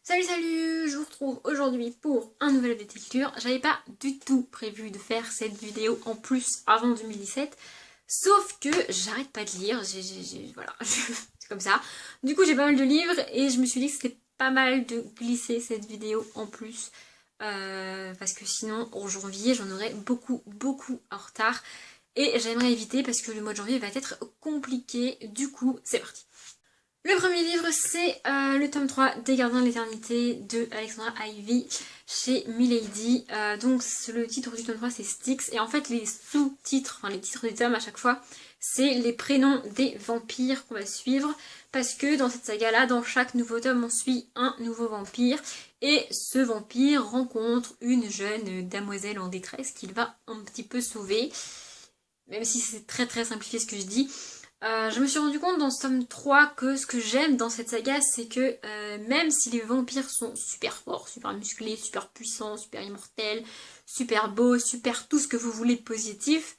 Salut, je vous retrouve aujourd'hui pour un nouvel update de lecture. J'avais pas du tout prévu de faire cette vidéo en plus avant 2017, sauf que j'arrête pas de lire, voilà, c'est comme ça. Du coup j'ai pas mal de livres et je me suis dit que c'était pas mal de glisser cette vidéo en plus, parce que sinon en janvier j'en aurais beaucoup en retard et j'aimerais éviter parce que le mois de janvier va être compliqué. Du coup c'est parti. Le premier livre, c'est le tome 3 des Gardiens de l'Éternité de Alexandra Ivy chez Milady. Donc le titre du tome 3 c'est Styx, et en fait les sous-titres, enfin les titres des tomes à chaque fois, c'est les prénoms des vampires qu'on va suivre, parce que dans cette saga-là, dans chaque nouveau tome, on suit un nouveau vampire, et ce vampire rencontre une jeune damoiselle en détresse qu'il va un petit peu sauver, même si c'est très simplifié ce que je dis. Je me suis rendu compte dans ce tome 3 que ce que j'aime dans cette saga, c'est que même si les vampires sont super forts, super musclés, super puissants, super immortels, super beaux, super tout ce que vous voulez de positif,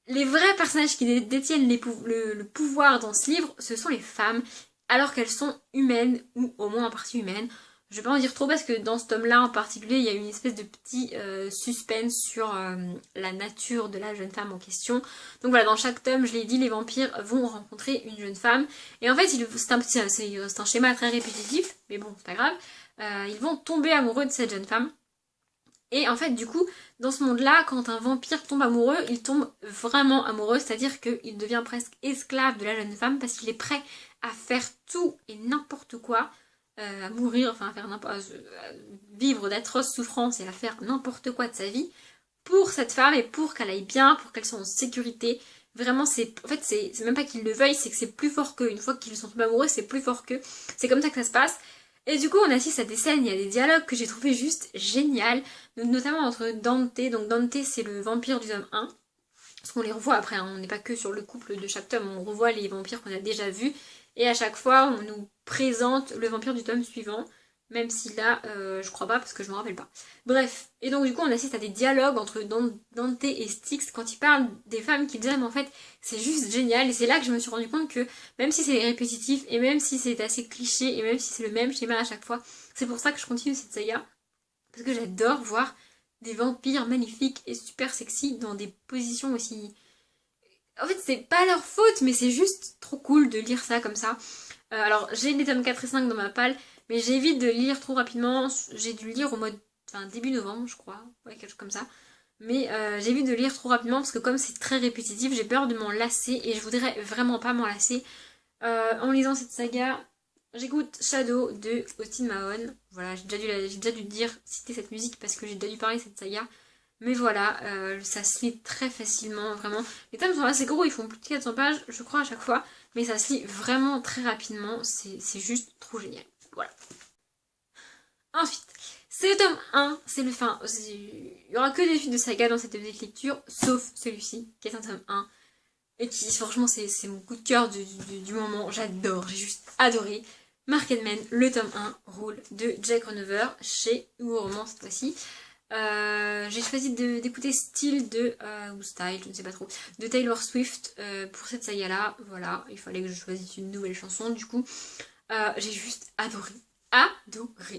les vrais personnages qui détiennent le pouvoir dans ce livre, ce sont les femmes, alors qu'elles sont humaines, ou au moins en partie humaines. Je vais pas en dire trop parce que dans ce tome-là en particulier, il y a une espèce de petit suspense sur la nature de la jeune femme en question. Donc voilà, dans chaque tome, je l'ai dit, les vampires vont rencontrer une jeune femme. Et en fait, c'est un schéma très répétitif, mais bon, c'est pas grave. Ils vont tomber amoureux de cette jeune femme. Et en fait, du coup, dans ce monde-là, quand un vampire tombe amoureux, il tombe vraiment amoureux, c'est-à-dire qu'il devient presque esclave de la jeune femme parce qu'il est prêt à faire tout et n'importe quoi, à mourir, enfin à vivre d'atroces souffrances et à faire n'importe quoi de sa vie pour cette femme et pour qu'elle aille bien, pour qu'elle soit en sécurité. Vraiment, c'est même pas qu'il le veuille, c'est que c'est plus fort qu'eux. Une fois qu'ils sont tombés amoureux, c'est plus fort qu'eux. C'est comme ça que ça se passe. Et du coup, on assiste à des scènes, il y a des dialogues que j'ai trouvé juste génial, notamment entre Dante. Donc Dante, c'est le vampire du tome 1. Parce qu'on les revoit après, hein. On n'est pas que sur le couple de chaque tome, on revoit les vampires qu'on a déjà vus. Et à chaque fois, on nous présente le vampire du tome suivant. Même si là, je crois pas parce que je me rappelle pas. Bref, et donc du coup on assiste à des dialogues entre Dante et Styx quand ils parlent des femmes qu'ils aiment. En fait, c'est juste génial, et c'est là que je me suis rendu compte que même si c'est répétitif et même si c'est assez cliché et même si c'est le même schéma à chaque fois, c'est pour ça que je continue cette saga, parce que j'adore voir des vampires magnifiques et super sexy dans des positions aussi... En fait, c'est pas leur faute, mais c'est juste trop cool de lire ça comme ça. Alors, j'ai les tomes 4 et 5 dans ma palle, mais j'évite de lire trop rapidement. J'ai dû le lire au mois de... Enfin, début novembre, je crois. Ouais, quelque chose comme ça. Mais j'évite de lire trop rapidement parce que comme c'est très répétitif, j'ai peur de m'en lasser et je voudrais vraiment pas m'en lasser. En lisant cette saga, j'écoute Shadow de Austin Mahone. Voilà, j'ai déjà dû dire, citer cette musique parce que j'ai déjà dû parler de cette saga. Mais voilà, ça se lit très facilement, vraiment. Les tomes sont assez gros, ils font plus de 400 pages, je crois, à chaque fois. Mais ça se lit vraiment très rapidement, c'est juste trop génial. Voilà. Ensuite, c'est le tome 1, c'est le fin. Il y aura que des suites de saga dans cette petite lecture, sauf celui-ci, qui est un tome 1. Et qui, franchement, c'est mon coup de cœur du moment. J'adore, j'ai juste adoré. Marketman, le tome 1, Rôle de Jack Renover, chez Hugo Roman cette fois-ci. J'ai choisi d'écouter Style ou Style, je ne sais pas trop, de Taylor Swift pour cette saga là. Voilà, il fallait que je choisisse une nouvelle chanson. Du coup, j'ai juste adoré.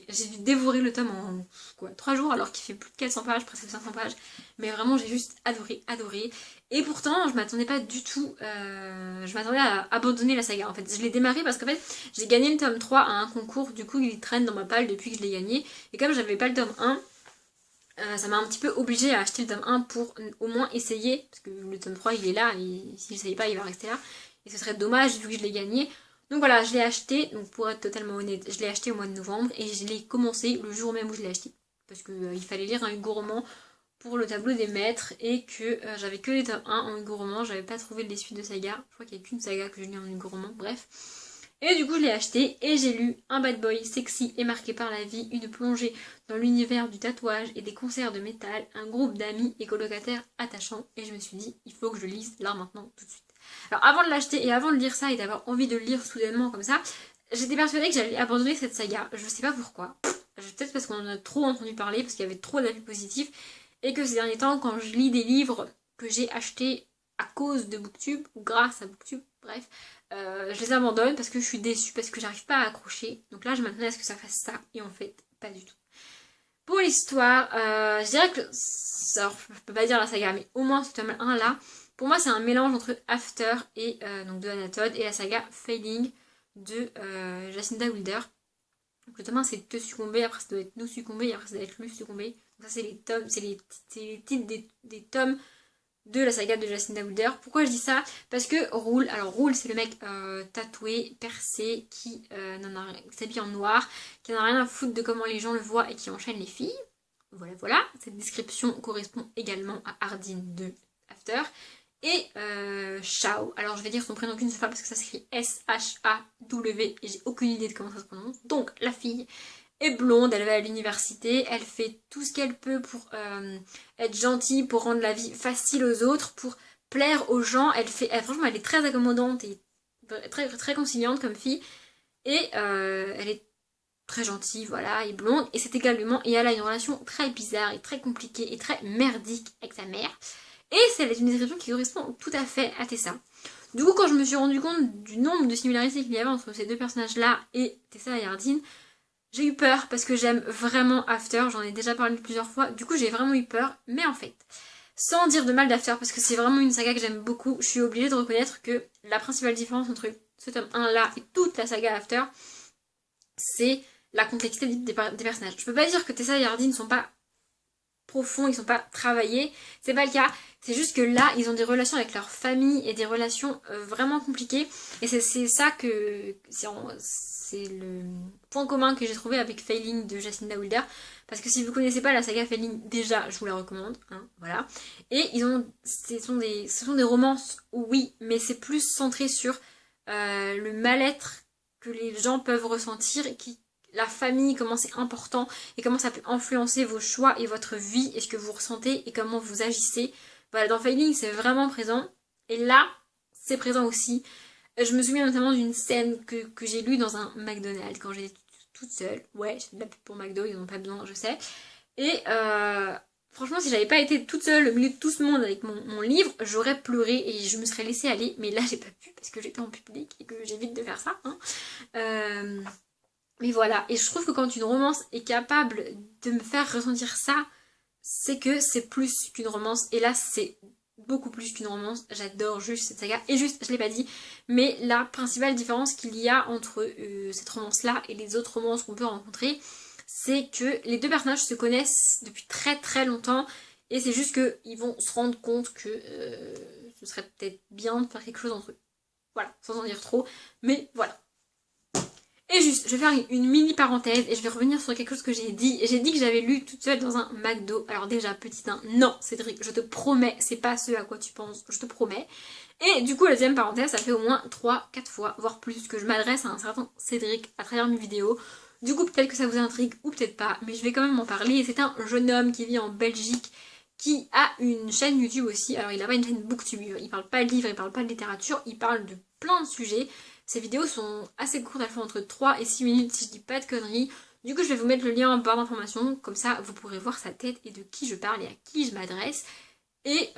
J'ai dû dévorer le tome en 3 jours, alors qu'il fait plus de 400 pages, presque 500 pages. Mais vraiment, j'ai juste adoré. Et pourtant, je m'attendais pas du tout. Je m'attendais à abandonner la saga. En fait, je l'ai démarré parce qu'en fait, j'ai gagné le tome 3 à un concours. Du coup, il traîne dans ma palle depuis que je l'ai gagné. Et comme j'avais pas le tome 1, ça m'a un petit peu obligée à acheter le tome 1 pour au moins essayer, parce que le tome 3 il est là, et s'il ne savait pas il va rester là, et ce serait dommage vu que je l'ai gagné. Donc voilà, je l'ai acheté, donc pour être totalement honnête, je l'ai acheté au mois de novembre, et je l'ai commencé le jour même où je l'ai acheté, parce que il fallait lire un Hugo Roman pour le tableau des maîtres, et que j'avais que les tomes 1 en Hugo Roman, j'avais pas trouvé les suites de saga, je crois qu'il n'y a qu'une saga que je lis en Hugo Roman, bref. Et du coup je l'ai acheté et j'ai lu un bad boy sexy et marqué par la vie, une plongée dans l'univers du tatouage et des concerts de métal, un groupe d'amis et colocataires attachants, et je me suis dit il faut que je lise là maintenant tout de suite. Alors avant de l'acheter et avant de lire ça et d'avoir envie de le lire soudainement comme ça, j'étais persuadée que j'allais abandonner cette saga, je sais pas pourquoi. Peut-être parce qu'on en a trop entendu parler, parce qu'il y avait trop d'avis positifs, et que ces derniers temps quand je lis des livres que j'ai achetés à cause de Booktube ou grâce à Booktube, bref, je les abandonne parce que je suis déçue, parce que j'arrive pas à accrocher. Donc là je m'attendais à ce que ça fasse ça et en fait pas du tout. Pour l'histoire, je dirais que, alors, je peux pas dire la saga, mais au moins ce tome 1 là, pour moi c'est un mélange entre After et donc de Anna Todd et la saga Failing de Jacinda Wilder. Donc le tome 1 c'est Te succomber, après ça doit être Nous succomber, et après ça doit être Lui succomber. Donc ça c'est les tomes, c'est les titres des tomes de la saga de Jacinda Wilder. Pourquoi je dis ça? Parce que Roule, alors Roule c'est le mec tatoué, percé, qui s'habille en noir, qui n'en a rien à foutre de comment les gens le voient et qui enchaîne les filles. Voilà, voilà. Cette description correspond également à Hardin de After. Et Shao, alors je vais dire son prénom qu'une seule fois parce que ça s'écrit S-H-A-W et j'ai aucune idée de comment ça se prononce. Donc la fille est blonde, elle va à l'université, elle fait tout ce qu'elle peut pour être gentille, pour rendre la vie facile aux autres, pour plaire aux gens. Franchement, elle est très accommodante et très, très conciliante comme fille. Et elle est très gentille, voilà, et blonde. Et c'est également, et elle a une relation très bizarre et très compliquée et très merdique avec sa mère. Et c'est une description qui correspond tout à fait à Tessa. Du coup, quand je me suis rendu compte du nombre de similarités qu'il y avait entre ces deux personnages-là et Tessa et Hardin, j'ai eu peur parce que j'aime vraiment After, j'en ai déjà parlé plusieurs fois, du coup j'ai vraiment eu peur, mais en fait, sans dire de mal d'After, parce que c'est vraiment une saga que j'aime beaucoup, je suis obligée de reconnaître que la principale différence entre ce tome 1 là et toute la saga After, c'est la complexité des personnages. Je peux pas dire que Tessa et Hardin ne sont pas profonds, ils sont pas travaillés, c'est pas le cas, c'est juste que là ils ont des relations avec leur famille et des relations vraiment compliquées, et c'est ça que c'est le point commun que j'ai trouvé avec Failing de Jacinda Wilder, parce que si vous connaissez pas la saga Failing, déjà je vous la recommande, hein, voilà. Et ce sont des romances, oui, mais c'est plus centré sur le mal-être que les gens peuvent ressentir, et la famille, comment c'est important et comment ça peut influencer vos choix et votre vie et ce que vous ressentez et comment vous agissez. Voilà, dans Failing c'est vraiment présent, et là c'est présent aussi. Je me souviens notamment d'une scène que j'ai lue dans un McDonald's quand j'étais toute seule. Ouais, j'ai de la pub pour McDo, ils n'en ont pas besoin, je sais. Et franchement, si j'avais pas été toute seule au milieu de tout ce monde avec mon livre, j'aurais pleuré et je me serais laissée aller. Mais là, j'ai pas pu parce que j'étais en public et que j'évite de faire ça. Hein. Mais voilà, et je trouve que quand une romance est capable de me faire ressentir ça, c'est que c'est plus qu'une romance. Et là, c'est beaucoup plus qu'une romance, j'adore juste cette saga, et juste, je l'ai pas dit, mais la principale différence qu'il y a entre cette romance là et les autres romances qu'on peut rencontrer, c'est que les deux personnages se connaissent depuis très très longtemps, et c'est juste qu'ils vont se rendre compte que ce serait peut-être bien de faire quelque chose entre eux. Voilà, sans en dire trop, mais voilà. Et juste, je vais faire une mini parenthèse et je vais revenir sur quelque chose que j'ai dit. J'ai dit que j'avais lu toute seule dans un McDo. Alors déjà, petit 1, non Cédric, je te promets, c'est pas ce à quoi tu penses, je te promets. Et du coup, la deuxième parenthèse, ça fait au moins 3-4 fois, voire plus, que je m'adresse à un certain Cédric à travers mes vidéos. Du coup, peut-être que ça vous intrigue ou peut-être pas, mais je vais quand même en parler. C'est un jeune homme qui vit en Belgique, qui a une chaîne YouTube aussi. Alors il a pas une chaîne booktube, il parle pas de livres, il parle pas de littérature, il parle de plein de sujets. Ces vidéos sont assez courtes, elles font entre 3 et 6 minutes si je dis pas de conneries. Du coup je vais vous mettre le lien en barre d'informations, comme ça vous pourrez voir sa tête et de qui je parle et à qui je m'adresse. Et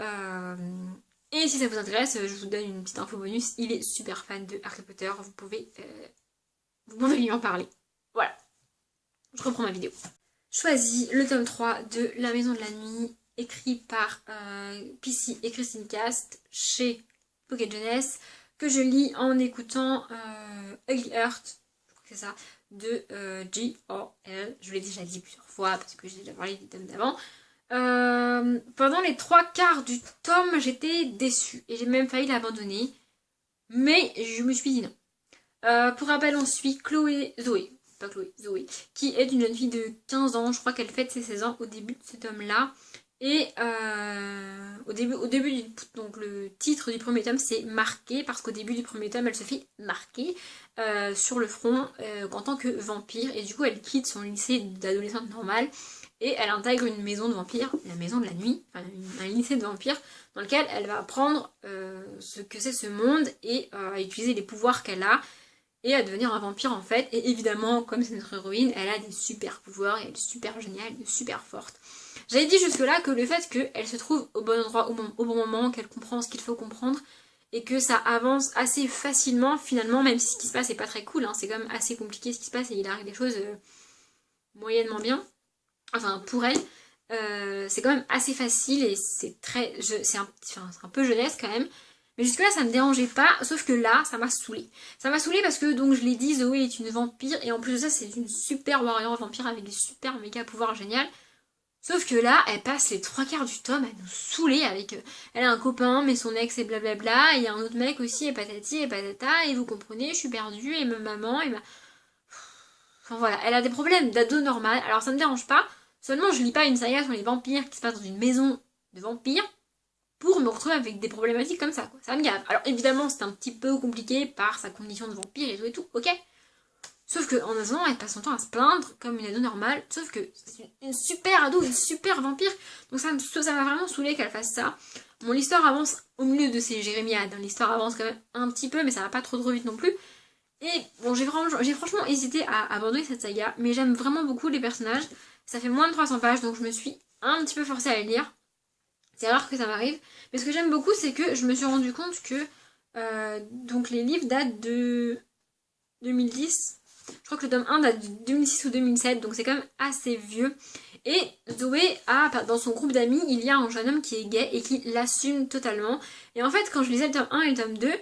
si ça vous intéresse, je vous donne une petite info bonus, il est super fan de Harry Potter, vous pouvez lui en parler. Voilà, je reprends ma vidéo. Choisis le tome 3 de La Maison de la Nuit, écrit par PC et Christine Cast chez Pocket Jeunesse, que je lis en écoutant Ugly Heart, je crois que c'est ça, de G.O.L. Je l'ai déjà dit plusieurs fois parce que j'ai déjà parlé des tomes d'avant. Pendant les 3/4 du tome, j'étais déçue et j'ai même failli l'abandonner, mais je me suis dit non. Pour rappel, on suit Zoé, qui est une jeune fille de 15 ans, je crois qu'elle fête ses 16 ans au début de ce tome-là. Et au début donc le titre du premier tome c'est marqué, parce qu'au début du premier tome elle se fait marquer sur le front en tant que vampire, et du coup elle quitte son lycée d'adolescente normale et elle intègre une maison de vampires, la maison de la nuit, enfin un lycée de vampires dans lequel elle va apprendre ce que c'est ce monde et à utiliser les pouvoirs qu'elle a et à devenir un vampire en fait. Et évidemment, comme c'est notre héroïne, elle a des super pouvoirs et elle est super géniale, super forte. J'avais dit jusque là que le fait qu'elle se trouve au bon endroit au bon moment, qu'elle comprend ce qu'il faut comprendre, et que ça avance assez facilement finalement, même si ce qui se passe est pas très cool, hein, c'est quand même assez compliqué ce qui se passe et il arrive des choses moyennement bien, enfin pour elle. C'est quand même assez facile et c'est très... c'est un peu jeunesse quand même. Mais jusque là ça me dérangeait pas, sauf que là ça m'a saoulée. Ça m'a saoulée parce que donc je l'ai dit, Zoé est une vampire et en plus de ça c'est une super warrior vampire avec des super méga pouvoirs géniaux. Sauf que là elle passe les 3 quarts du tome à nous saouler avec... elle a un copain mais son ex et blablabla, et il y a un autre mec aussi et patati et patata et vous comprenez, je suis perdue et ma maman et ma... Enfin voilà, elle a des problèmes d'ado normal, alors ça me dérange pas. Seulement, je lis pas une saga sur les vampires qui se passe dans une maison de vampires pour me retrouver avec des problématiques comme ça, quoi. Ça me gave. Alors évidemment, c'est un petit peu compliqué par sa condition de vampire et tout, ok. Sauf qu'en attendant, elle passe son temps à se plaindre comme une ado normale, sauf que c'est une super ado, une super vampire. Donc ça m'a vraiment saoulé qu'elle fasse ça. Bon, l'histoire avance au milieu de ces jérémiades, hein. L'histoire avance quand même un petit peu, mais ça va pas trop vite non plus. Et bon, j'ai franchement hésité à abandonner cette saga, mais j'aime vraiment beaucoup les personnages. Ça fait moins de 300 pages, donc je me suis un petit peu forcée à les lire. C'est rare que ça m'arrive. Mais ce que j'aime beaucoup, c'est que je me suis rendu compte que donc les livres datent de 2010. Je crois que le tome 1 date de 2006 ou 2007, donc c'est quand même assez vieux. Et Zoé a, dans son groupe d'amis, il y a un jeune homme qui est gay et qui l'assume totalement. Et en fait, quand je lisais le tome 1 et le tome 2,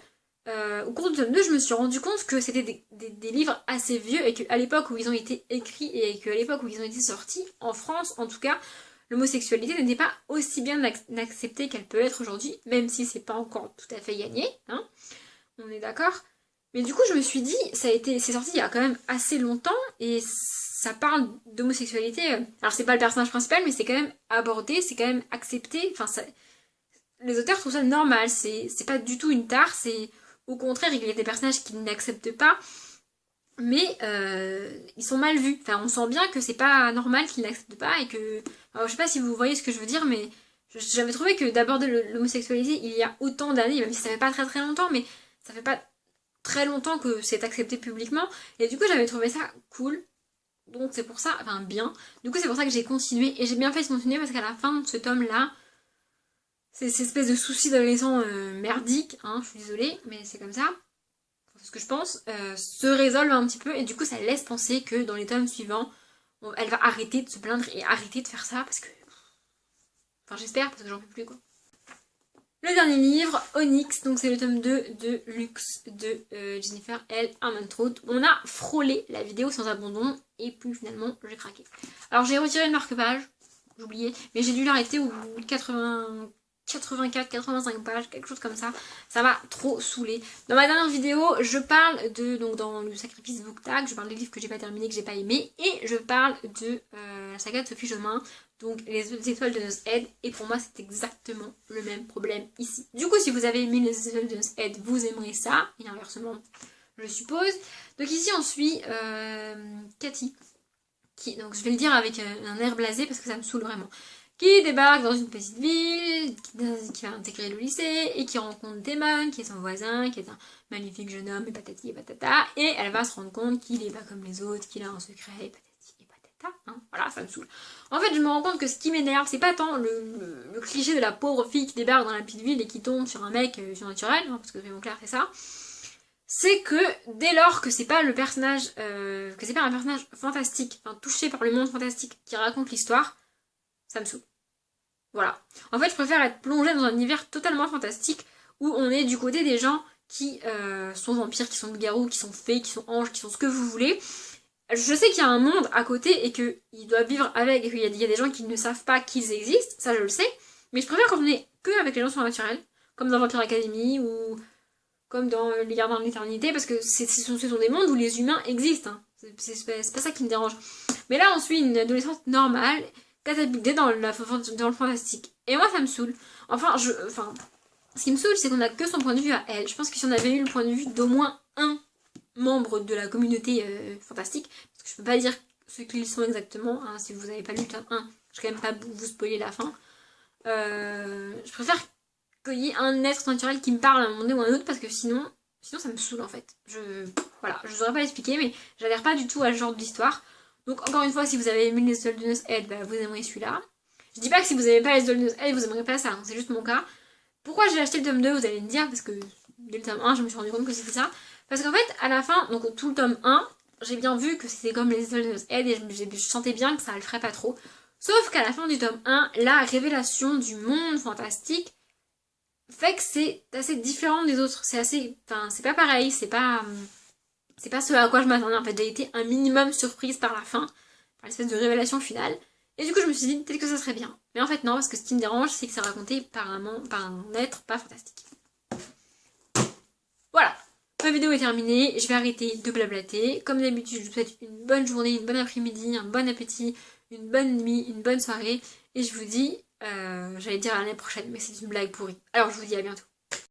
au cours du tome 2, je me suis rendu compte que c'était des livres assez vieux et qu'à l'époque où ils ont été écrits et qu'à l'époque où ils ont été sortis, en France en tout cas, l'homosexualité n'était pas aussi bien acceptée qu'elle peut l'être aujourd'hui, même si c'est pas encore tout à fait gagné, hein, on est d'accord. Mais du coup, je me suis dit, c'est sorti il y a quand même assez longtemps et ça parle d'homosexualité. Alors, c'est pas le personnage principal, mais c'est quand même abordé, c'est quand même accepté. Enfin, les auteurs trouvent ça normal, c'est pas du tout une tare, c'est au contraire, il y a des personnages qui n'acceptent pas, mais ils sont mal vus. Enfin, on sent bien que c'est pas normal qu'ils n'acceptent pas et que... Alors, je sais pas si vous voyez ce que je veux dire, mais j'avais trouvé que d'aborder l'homosexualité il y a autant d'années, même si ça fait pas très longtemps, mais ça fait pas très longtemps que c'est accepté publiquement, et du coup j'avais trouvé ça cool, donc c'est pour ça, enfin bien, du coup c'est pour ça que j'ai continué, et j'ai bien fait de continuer parce qu'à la fin de ce tome-là, c'est cette espèce de souci d'adolescent merdique, hein, je suis désolée, mais c'est comme ça, c'est ce que je pense, se résolve un petit peu, et du coup ça laisse penser que dans les tomes suivants, elle va arrêter de se plaindre et arrêter de faire ça, parce que... Enfin j'espère, parce que j'en peux plus, quoi. Le dernier livre, Onyx, donc c'est le tome 2 de Luxe de Jennifer L. Armentrout. On a frôlé la vidéo sans abandon et puis finalement j'ai craqué. Alors j'ai retiré le marque-page, j'ai oublié, mais j'ai dû l'arrêter au bout de 84, 85 pages, quelque chose comme ça. Ça m'a trop saoulé. Dans ma dernière vidéo, je parle de, donc dans le Sacrifice Book Tag, je parle des livres que j'ai pas terminés, que j'ai pas aimé, et je parle de la saga de Sophie Jomain, donc les étoiles de Nos Head, et pour moi c'est exactement le même problème ici. Du coup, si vous avez aimé les étoiles de Nos Head, vous aimerez ça, et inversement, je suppose. Donc ici on suit Cathy, qui, donc je vais le dire avec un air blasé parce que ça me saoule vraiment, qui débarque dans une petite ville, qui va intégrer le lycée, et qui rencontre Damon, qui est son voisin, qui est un magnifique jeune homme, et patati et patata, et elle va se rendre compte qu'il est pas comme les autres, qu'il a un secret, et patati et patata, hein, voilà, ça me saoule. En fait, je me rends compte que ce qui m'énerve, c'est pas tant le cliché de la pauvre fille qui débarque dans la petite ville et qui tombe sur un mec surnaturel, hein, parce que Raymond Clair fait ça, c'est que dès lors que c'est pas le personnage, que c'est pas un personnage fantastique, enfin touché par le monde fantastique qui raconte l'histoire, ça me saoule. Voilà. En fait, je préfère être plongée dans un univers totalement fantastique où on est du côté des gens qui sont vampires, qui sont loups-garous, qui sont fées, qui sont anges, qui sont ce que vous voulez. Je sais qu'il y a un monde à côté et qu'ils doivent vivre avec, et qu'il y a des gens qui ne savent pas qu'ils existent, ça je le sais, mais je préfère quand on est que avec les gens surnaturels, comme dans Vampire Academy ou comme dans Les Gardiens de l'Éternité, parce que ce sont des mondes où les humains existent, hein. C'est pas ça qui me dérange. Mais là, on suit une adolescente normale, catapultée dans le fantastique. Et moi, ça me saoule. Enfin, ce qui me saoule, c'est qu'on a que son point de vue à elle. Je pense que si on avait eu le point de vue d'au moins un membre de la communauté fantastique, parce que je peux pas dire ce qu'ils sont exactement, hein, si vous n'avez pas lu le tome 1, je vais quand même pas vous spoiler la fin. Je préfère qu'il y ait un être naturel qui me parle à un moment donné ou à un autre, parce que sinon ça me saoule en fait. Voilà, je saurais pas l'expliquer, mais j'adhère pas du tout à ce genre d'histoire. Donc encore une fois, si vous avez aimé les Old Head, bah, vous aimerez celui-là. Je dis pas que si vous n'aimez pas les Old Head, vous aimerez pas ça, hein, c'est juste mon cas. Pourquoi j'ai acheté le tome 2, vous allez me dire, parce que dès le tome 1, je me suis rendu compte que c'était ça. Parce qu'en fait, à la fin, donc tout le tome 1, j'ai bien vu que c'était comme les Endless Head et je sentais bien que ça le ferait pas trop. Sauf qu'à la fin du tome 1, la révélation du monde fantastique fait que c'est assez différent des autres. C'est assez... Enfin, c'est pas pareil, c'est pas ce à quoi je m'attendais. En fait, j'ai été un minimum surprise par la fin, par l'espèce de révélation finale. Et du coup, je me suis dit, peut-être que ça serait bien. Mais en fait, non, parce que ce qui me dérange, c'est que c'est raconté par un être pas fantastique. Voilà. Ma vidéo est terminée, je vais arrêter de blablater. Comme d'habitude, je vous souhaite une bonne journée, une bonne après-midi, un bon appétit, une bonne nuit, une bonne soirée. Et je vous dis, j'allais dire à l'année prochaine, mais c'est une blague pourrie. Alors je vous dis à bientôt.